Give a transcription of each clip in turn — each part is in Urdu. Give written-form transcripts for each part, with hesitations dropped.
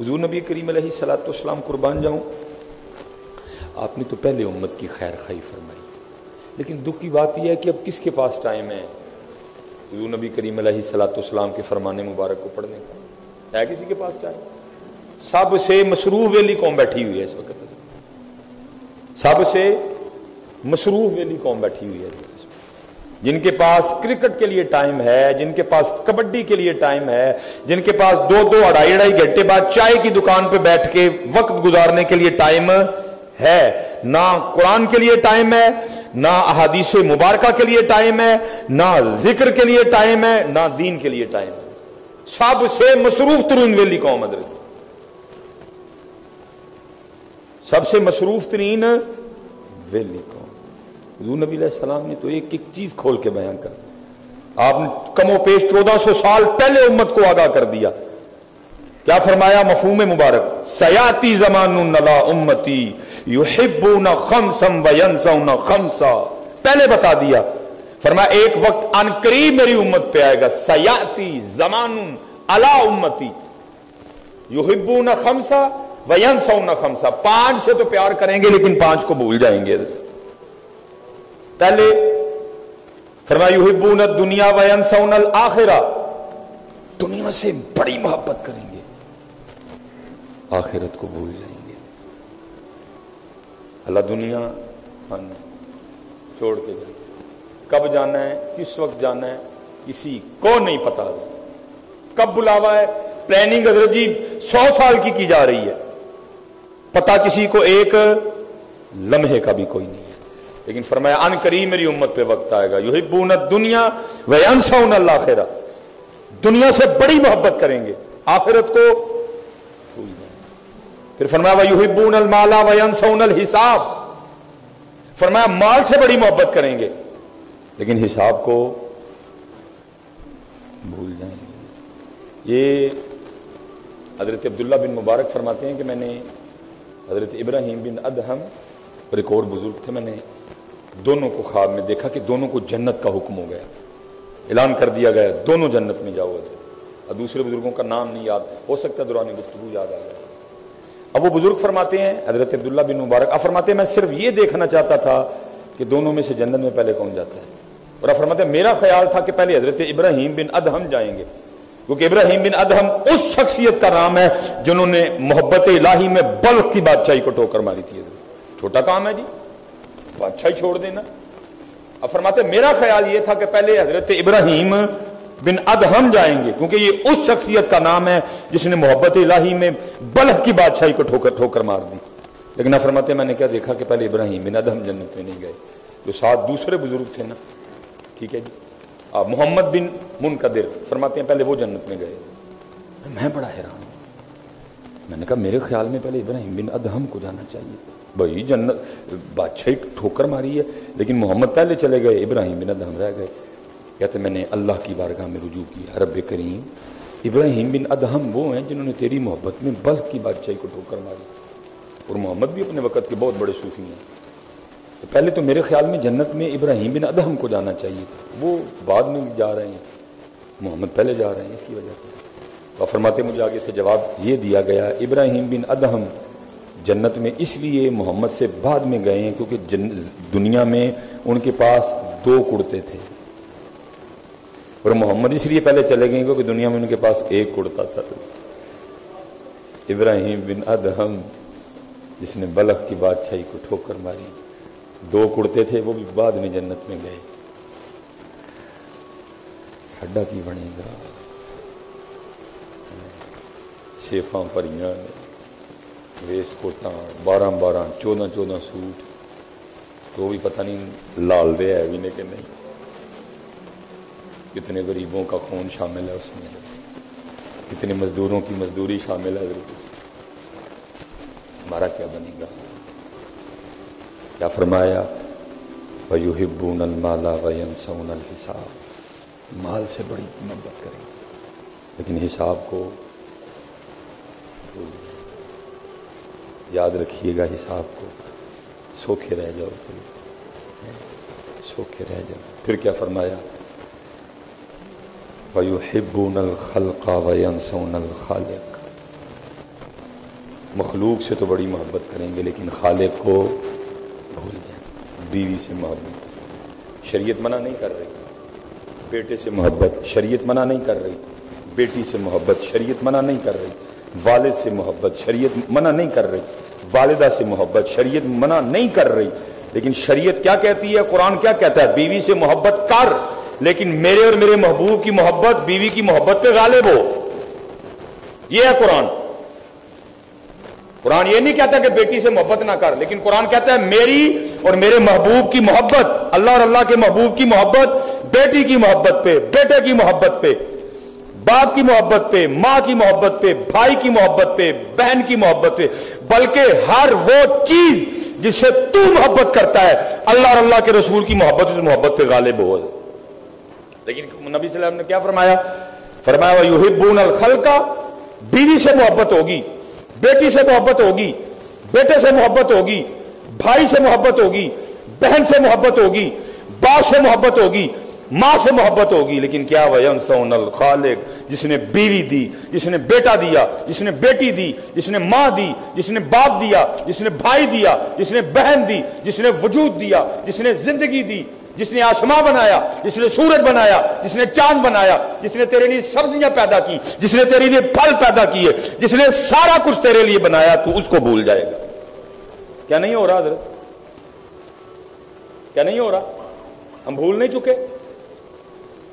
حضور نبی کریم علیہ الصلوۃ والسلام قربان جاؤں، آپ نے تو پہلے امت کی خیر خواہی فرمائی، لیکن دکھ کی بات یہ ہے کہ اب کس کے پاس ٹائم ہے حضور نبی کریم علیہ الصلوۃ والسلام کے فرمان مبارک کو پڑھنے کا؟ ہے کسی کے پاس ٹائم؟ سب سے مصروف ویلی قوم بیٹھی ہوئی ہے اس وقت، سب سے مصروف ویلی قوم بیٹھی ہوئی ہے، جن کے پاس کرکٹ کے لیے ٹائم ہے، جن کے پاس کبڈی کے لیے ٹائم ہے، جن کے پاس دو دو اڑائی گھنٹے بعد چائے کی دکان پہ بیٹھ کے وقت گزارنے کے لیے ٹائم ہے، نہ قرآن کے لیے ٹائم ہے، نہ احادیث مبارکہ کے لیے ٹائم ہے، نہ ذکر کے لیے ٹائم ہے، نہ دین کے لیے ٹائم ہے۔ سب سے مصروف ترین ویلی قوم حضرت، سب سے مصروف ترین ویلی قوم۔ حضور نبی علیہ السلام نے تو ایک ایک چیز کھول کے بیان کر، آپ نے کم و پیش 1400 سال پہلے امت کو آگاہ کر دیا۔ کیا فرمایا مفہوم مبارک؟ سیاتی زمان نلا امتی یحبون خمسا وینسون خمسا، پہلے بتا دیا، فرمایا ایک وقت ان قریب میری امت پہ آئے گا، سیاتی زمان علی امتی یحبون خمسا وینسون خمسا، 5 سے تو پیار کریں گے لیکن 5 کو بھول جائیں گے۔ پہلے فرمایا یحبون الدنیا وینسون الآخرہ، دنیا سے بڑی محبت کریں گے، آخرت کو بھول جائیں گے۔ اللہ دنیا چھوڑ کے جائے، کب جانا ہے، کس وقت جانا ہے، کسی کو نہیں پتا، کب بلاوا ہے، پلاننگ حضرت جی 100 سال کی جا رہی ہے، پتا کسی کو ایک لمحے کا بھی کوئی نہیں ہے، لیکن فرمایا ان قریب میری امت پہ وقت آئے گا، یحبون الدنیا وینسون الآخرہ، دنیا سے بڑی محبت کریں گے، آخرت کو بھول جائیں گے۔ پھر فرمایا وَيُحِبُّونَ الْمَالَ وَيَنْسَوْنَ الْحِسَابَ، فرمایا مال سے بڑی محبت کریں گے لیکن حساب کو بھول جائیں گے۔ یہ حضرت عبداللہ بن مبارک فرماتے ہیں کہ میں نے حضرت ابراہیم بن ادہم اور ایک اور بزرگ تھے، میں نے دونوں کو خواب میں دیکھا کہ دونوں کو جنت کا حکم ہو گیا، اعلان کر دیا گیا دونوں جنت میں جاؤ، اور دوسرے بزرگوں کا نام نہیں یاد، ہو سکتا ہے دوران گفتگو یاد آ جائے۔ اب وہ بزرگ فرماتے ہیں حضرت عبداللہ بن مبارک، اب فرماتے ہیں میں صرف یہ دیکھنا چاہتا تھا کہ دونوں میں سے جنت میں پہلے کون جاتا ہے، اور اب فرماتے ہیں میرا خیال تھا کہ پہلے حضرت ابراہیم بن ادہم جائیں گے، کیونکہ ابراہیم بن ادہم اس شخصیت کا نام ہے جنہوں نے محبت الہی میں بلخ کی بادشاہی کو ٹھوکر ماری تھی۔ چھوٹا کام ہے جی، بادشاہی چھوڑ دینا۔ اب فرماتے ہیں میرا خیال یہ تھا کہ پہلے حضرت ابراہیم بن ادہم جائیں گے، کیونکہ یہ اس شخصیت کا نام ہے جس نے محبت الہی میں بلخ کی بادشاہی کو ٹھوکر مار دی، لیکن اب فرماتے ہیں میں نے کیا دیکھا کہ پہلے ابراہیم بن ادہم جنت میں نہیں گئے، جو 7 دوسرے بزرگ تھے نا، ٹھیک ہے جی، محمد بن منقدر فرماتے ہیں پہلے وہ جنت میں گئے۔ میں بڑا حیران ہوں، میں نے کہا میرے خیال میں پہلے ابراہیم بن ادہم کو جانا چاہیے، بھائی جنت بادشاہی ٹھوکر ماری ہے لیکن محمد پہلے چلے گئے، ابراہیم بن ادہم رہ گئے۔ کہتے میں نے اللہ کی بارگاہ میں رجوع کیا، رب کریم ابراہیم بن ادہم وہ ہیں جنہوں نے تیری محبت میں بلخ کی بادشاہی کو ٹھوکر ماری، اور محمد بھی اپنے وقت کے بہت بڑے صوفی ہیں، تو پہلے تو میرے خیال میں جنت میں ابراہیم بن ادہم کو جانا چاہیے تھا، وہ بعد میں جا رہے ہیں، محمد پہلے جا رہے ہیں، اس کی وجہ سے تو فرماتے مجھے آگے سے جواب یہ دیا گیا ابراہیم بن ادہم جنت میں اس لیے محمد سے بعد میں گئے ہیں کیونکہ دنیا میں ان کے پاس 2 کرتے تھے، اور محمد اس لیے پہلے چلے گئے کیونکہ دنیا میں ان کے پاس 1 کرتا تھا۔ ابراہیم بن ادہم جس نے بلخ کی بادشاہی کو ٹھوکر ماری، 2 کرتے تھے، وہ بھی بعد میں جنت میں گئے۔ کھڈا کی بنے گا، شیفاں پریاں نے، ویس کوٹاں 12 14 سوٹ، تو بھی پتہ نہیں لال دے ہے بھی نہیں کہ نہیں، کتنے غریبوں کا خون شامل ہے اس میں، کتنے مزدوروں کی مزدوری شامل ہے، ہمارا کیا بنے گا؟ کیا فرمایا وَيُحِبُّونَ الْمَالَ وَيَنْسَوْنَ الْحِسَابَ، مال سے بڑی محبت کریں لیکن حساب کو یاد رکھیے گا، حساب کو سوکھے رہ جاؤ، سوکھے رہ جاؤ۔ پھر کیا فرمایا وَيُحِبُّونَ الْخَلْقَ وَيَنْسَوْنَ الْخَالِقَ، مخلوق سے تو بڑی محبت کریں گے لیکن خالق کو بھول جائیں. بیوی سے محبت شریعت منع نہیں کر رہی, بیٹے سے محبت شریعت منع نہیں کر رہی, بیٹی سے محبت شریعت منع نہیں کر رہی, والد سے محبت شریعت منع نہیں کر رہی, والدہ سے محبت شریعت منع نہیں کر رہی. لیکن شریعت کیا کہتی ہے, قرآن کیا کہتا ہے؟ بیوی سے محبت کر لیکن میرے اور میرے محبوب کی محبت بیوی کی محبت پہ غالب ہو. یہ ہے قرآن. قرآن یہ نہیں کہتا کہ بیٹی سے محبت نہ کر, لیکن قرآن کہتا ہے میری اور میرے محبوب کی محبت, اللہ اور اللہ کے محبوب کی محبت بیٹی کی محبت پہ, بیٹے کی محبت پہ, باپ کی محبت پہ, ماں کی محبت پہ, بھائی کی محبت پہ, بہن کی محبت پہ, بلکہ ہر وہ چیز جس سے تو محبت کرتا ہے اللہ اور اللہ کے رسول کی محبت اس محبت پہ غالب ہو. لیکن نبی صلی اللہ علیہ وسلم نے کیا فرمایا؟ فرمایا وَيُحِبُّونَ الْخَلْقَ, بیوی سے محبت ہوگی, بیٹی سے محبت ہوگی, بیٹے سے محبت ہوگی, بھائی سے محبت ہوگی, بہن سے محبت ہوگی, باپ سے محبت ہوگی, ماں سے محبت ہوگی, لیکن کیا وَيَنْسَوْنَ الْخَالِقَ, جس نے بیوی دی, جس نے بیٹا دیا, جس نے بیٹی دی, جس نے ماں دی, جس نے باپ دیا, جس نے بھائی دیا, جس نے بہن دی, جس نے وجود دیا, جس نے زندگی دی, جس نے آسمان بنایا, جس نے سورج بنایا, جس نے چاند بنایا, جس نے تیرے لیے سبزیاں پیدا کی, جس نے تیرے لیے پھل پیدا کیے, جس نے سارا کچھ تیرے لیے بنایا, تو اس کو بھول جائے گا. کیا نہیں ہو رہا حضرت؟ کیا نہیں ہو رہا؟ ہم بھول نہیں چکے.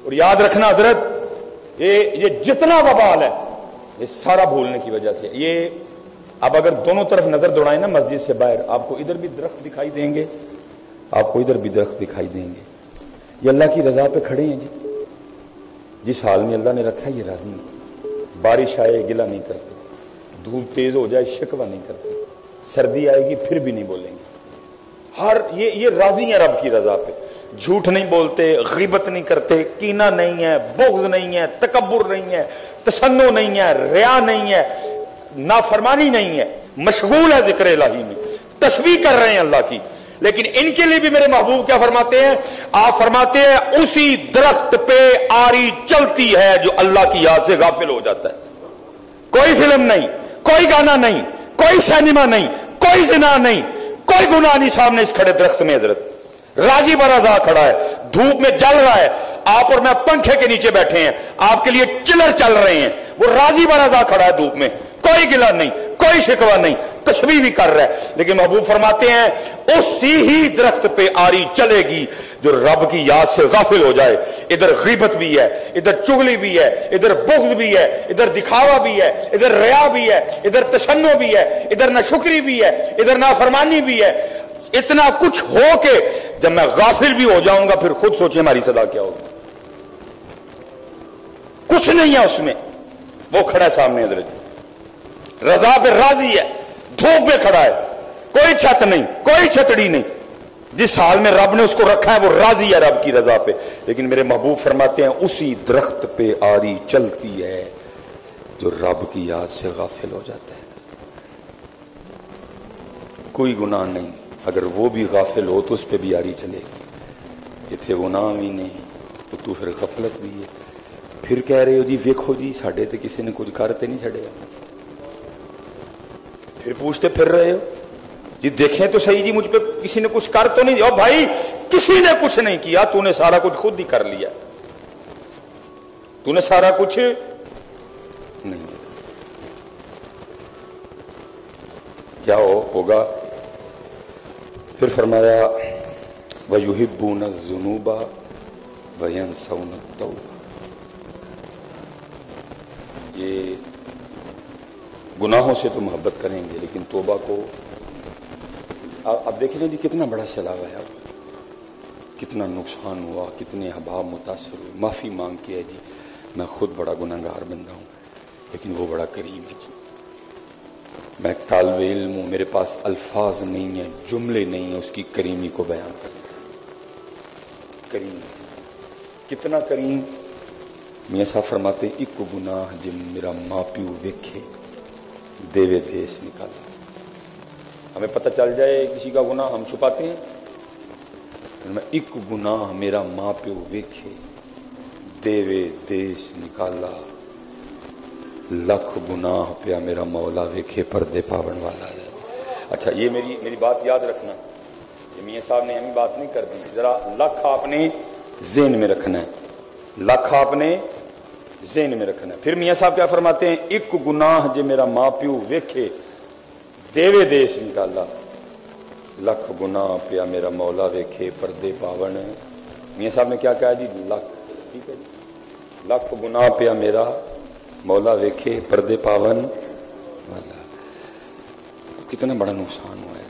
اور یاد رکھنا حضرت, یہ جتنا وبال ہے یہ سارا بھولنے کی وجہ سے. یہ اب اگر دونوں طرف نظر دوڑائیں نا مسجد سے باہر, آپ کو ادھر بھی درخت دکھائی دیں گے, آپ کو ادھر بھی درخت دکھائی دیں گے. یہ اللہ کی رضا پہ کھڑے ہیں جی. جس حال میں اللہ نے رکھا ہے یہ راضی ہیں. بارش آئے گلا نہیں کرتے, دھوپ تیز ہو جائے شکوہ نہیں کرتے, سردی آئے گی پھر بھی نہیں بولیں گے. یہ راضی ہیں رب کی رضا پہ. جھوٹ نہیں بولتے, غیبت نہیں کرتے, کینہ نہیں ہے, بغض نہیں ہے, تکبر نہیں ہے, تسنع نہیں ہے, ریا نہیں ہے, نافرمانی نہیں ہے, مشغول ہے ذکر الہی میں, تسبیح کر رہے ہیں اللہ کی. لیکن ان کے لیے بھی میرے محبوب کیا فرماتے ہیں؟ آپ فرماتے ہیں اسی درخت پہ آری چلتی ہے جو اللہ کی یاد سے غافل ہو جاتا ہے. کوئی فلم نہیں, کوئی گانا نہیں, کوئی سینما نہیں, کوئی زنا نہیں, کوئی گناہ نہیں سامنے اس کھڑے درخت میں. حضرت راضی برضا کھڑا ہے, دھوپ میں جل رہا ہے, آپ اور میں پنکھے کے نیچے بیٹھے ہیں, آپ کے لیے چلر چل رہے ہیں, وہ راضی برضا کھڑا ہے دھوپ میں, کوئی گلا نہیں, کوئی شکوہ نہیں, تسبیح بھی کر رہا ہے. لیکن محبوب فرماتے ہیں اسی ہی درخت پہ آری چلے گی جو رب کی یاد سے غافل ہو جائے. ادھر غیبت بھی ہے, ادھر چغلی بھی ہے, ادھر بغض بھی ہے, ادھر دکھاوا بھی ہے, ادھر ریا بھی ہے, ادھر تشنع بھی ہے, ادھر ناشکری بھی ہے, ادھر نافرمانی بھی ہے. اتنا کچھ ہو کے جب میں غافل بھی ہو جاؤں گا پھر خود سوچیں ہماری صدا کیا ہوگی. کچھ نہیں ہے اس میں, وہ کھڑا ہے سامنے حضرت رضا پہ راضی ہے, دھوپ میں کھڑا ہے, کوئی چھت نہیں, کوئی چھتڑی نہیں. جس حال میں رب نے اس کو رکھا ہے وہ راضی ہے رب کی رضا پہ. لیکن میرے محبوب فرماتے ہیں اسی درخت پہ آری چلتی ہے جو رب کی یاد سے غافل ہو جاتا ہے. کوئی گناہ نہیں, اگر وہ بھی غافل ہو تو اس پہ بھی آری چلے گی. جتھے گناہ بھی نہیں تو پھر غفلت بھی ہے. پھر کہہ رہے ہو جی ویکھو جی ساڈے تے کسی نے کچھ کرتے نہیں چھڑے, پھر پوچھتے پھر رہے ہو جی دیکھیں تو صحیح جی مجھ پہ کسی نے کچھ کر تو نہیں. او بھائی کسی نے کچھ نہیں کیا, تو نے سارا کچھ خود ہی کر لیا, تو نے سارا کچھ نہیں. کیا ہوگا پھر؟ فرمایا وَيُحِبُّونَ الذُّنُوبَ وَيَنْسَوْنَ التَّوْبَةَ. یہ گناہوں سے تو محبت کریں گے لیکن توبہ کو اب دیکھیں جی کتنا بڑا سیلاب آیا, کتنا نقصان ہوا, کتنے احباب متاثر ہوئے. معافی مانگ کے ہے جی میں خود بڑا گناہگار بندہ ہوں لیکن وہ بڑا کریم ہے جی. میں ایک طالب علم ہوں, میرے پاس الفاظ نہیں ہیں, جملے نہیں ہیں اس کی کریمی کو بیان کرنے. کریم کتنا کریم. میاں صاحب فرماتے ایک گناہ جن میرا ماں پیو ویکھے دیوے دیس نکالا. ہمیں پتہ چل جائے کسی کا گناہ ہم چھپاتے ہیں. میں ایک گناہ میرا ماں پیو ویکھے دیوے دیس نکالا. لکھ گناہ پیا میرا مولا ویکھے پردے پاون والا ہے۔ اچھا یہ میری بات یاد رکھنا، یہ میاں صاحب نے ہمیں بات نہیں کر دی، ذرا لکھ آپ نے ذہن میں رکھنا ہے، لکھ آپ نے ذہن میں رکھنا ہے۔ پھر میاں صاحب کیا فرماتے ہیں، ایک گناہ جے میرا ماں پیو ویکھے دیوے دیس نکالا، لکھ گناہ پیا میرا مولا ویکھے پردے پاون۔ میاں صاحب نے کیا کہا جی، لکھ، ٹھیک ہے جی، لکھ گناہ پیا میرا مولا ویکھے پردے پاون والا۔ کتنا بڑا نقصان ہوا ہے۔